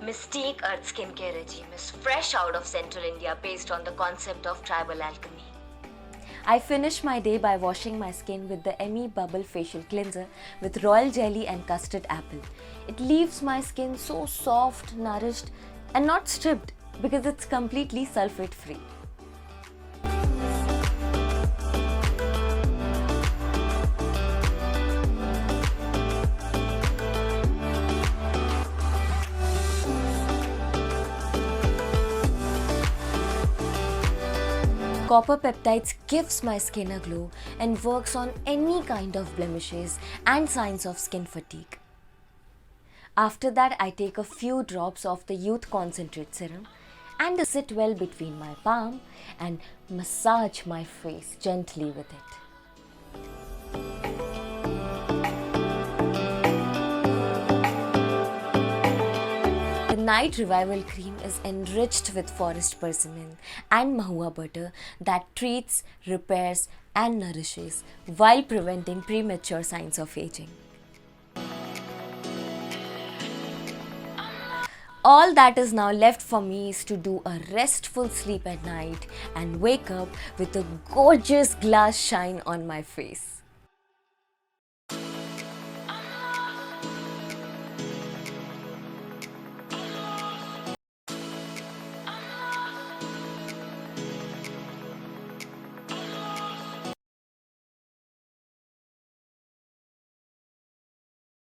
Mystique Earth skincare regime is fresh out of Central India based on the concept of tribal alchemy. I finish my day by washing my skin with the Emmy Bubble Facial Cleanser with royal jelly and custard apple. It leaves my skin so soft, nourished, and not stripped because it's completely sulfate free. Copper peptides gives my skin a glow and works on any kind of blemishes and signs of skin fatigue. After that, I take a few drops of the Youth Concentrate Serum and sit well between my palm and massage my face gently with it. The Night Revival Cream is enriched with forest persimmon and mahua butter that treats, repairs, and nourishes while preventing premature signs of aging. All that is now left for me is to do a restful sleep at night and wake up with a gorgeous glass shine on my face.